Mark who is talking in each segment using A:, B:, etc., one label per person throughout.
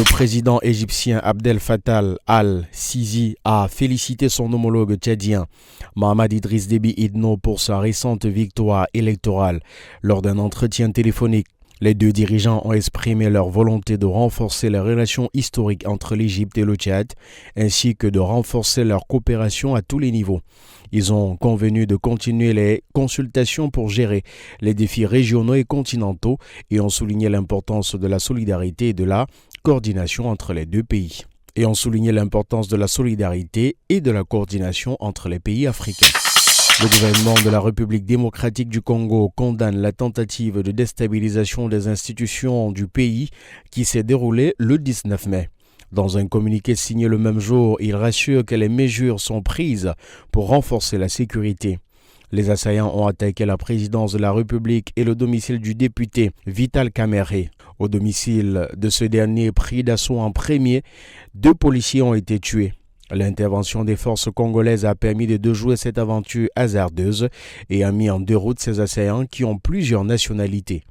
A: Le président égyptien Abdel Fattah al-Sisi a félicité son homologue tchadien Mohamed Idriss Déby Itno pour sa récente victoire électorale. Lors d'un entretien téléphonique, les deux dirigeants ont exprimé leur volonté de renforcer les relations historiques entre l'Égypte et le Tchad, ainsi que de renforcer leur coopération à tous les niveaux. Ils ont convenu de continuer les consultations pour gérer les défis régionaux et continentaux et ont souligné l'importance de la solidarité et de la coordination entre les deux pays. Entre les pays africains. Le gouvernement de la République démocratique du Congo condamne la tentative de déstabilisation des institutions du pays qui s'est déroulée le 19 mai. Dans un communiqué signé le même jour, il rassure que les mesures sont prises pour renforcer la sécurité. Les assaillants ont attaqué la présidence de la République et le domicile du député Vital Kamerhe. Au domicile de ce dernier pris d'assaut en premier, 2 policiers ont été tués. L'intervention des forces congolaises a permis de déjouer cette aventure hasardeuse et a mis en déroute ces assaillants qui ont plusieurs nationalités.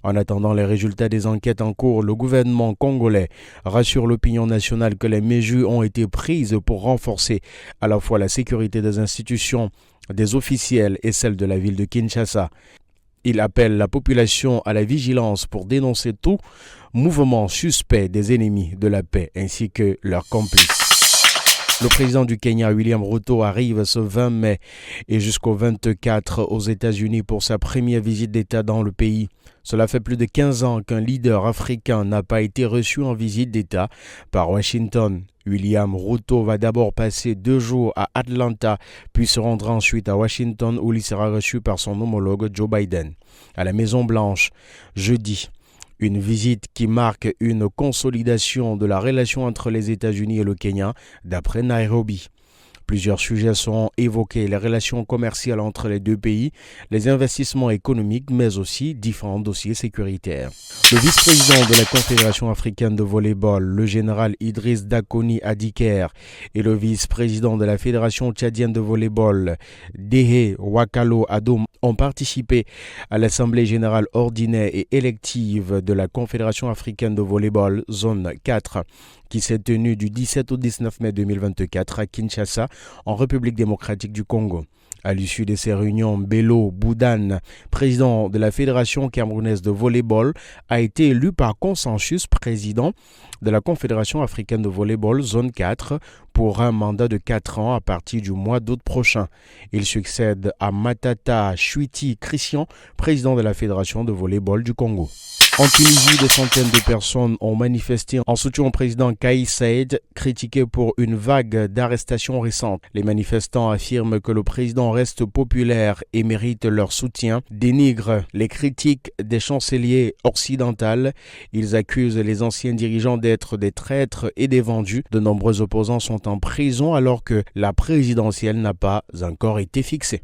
A: En attendant les résultats des enquêtes en cours, le gouvernement congolais rassure l'opinion nationale que les mesures ont été prises pour renforcer à la fois la sécurité des institutions, des officiels et celle de la ville de Kinshasa. Il appelle la population à la vigilance pour dénoncer tout mouvement suspect des ennemis de la paix ainsi que leurs complices. Le président du Kenya, William Ruto, arrive ce 20 mai et jusqu'au 24 aux États-Unis pour sa première visite d'État dans le pays. Cela fait plus de 15 ans qu'un leader africain n'a pas été reçu en visite d'État par Washington. William Ruto va d'abord passer 2 jours à Atlanta, puis se rendra ensuite à Washington où il sera reçu par son homologue Joe Biden. À la Maison-Blanche, jeudi. Une visite qui marque une consolidation de la relation entre les États-Unis et le Kenya, d'après Nairobi. Plusieurs sujets sont évoqués, les relations commerciales entre les deux pays, les investissements économiques, mais aussi différents dossiers sécuritaires. Le vice-président de la Confédération africaine de volleyball, le général Idriss Dakoni Adiker, et le vice-président de la Fédération tchadienne de volleyball, Dehe Wakalo Adoum, ont participé à l'Assemblée générale ordinaire et élective de la Confédération africaine de volleyball, zone 4, qui s'est tenue du 17 au 19 mai 2024 à Kinshasa, en République démocratique du Congo. À l'issue de ces réunions, Bello Boudane, président de la Fédération camerounaise de volleyball, a été élu par consensus président de la Confédération africaine de volleyball, zone 4, pour un mandat de 4 ans à partir du mois d'août prochain. Il succède à Matata Chouiti Christian, président de la Fédération de volleyball du Congo. En Tunisie, des centaines de personnes ont manifesté en soutien au président Kais Saied, critiqué pour une vague d'arrestations récentes. Les manifestants affirment que le président reste populaire et mérite leur soutien, dénigrent les critiques des chanceliers occidentaux. Ils accusent les anciens dirigeants d'être des traîtres et des vendus. De nombreux opposants sont en prison alors que la présidentielle n'a pas encore été fixée.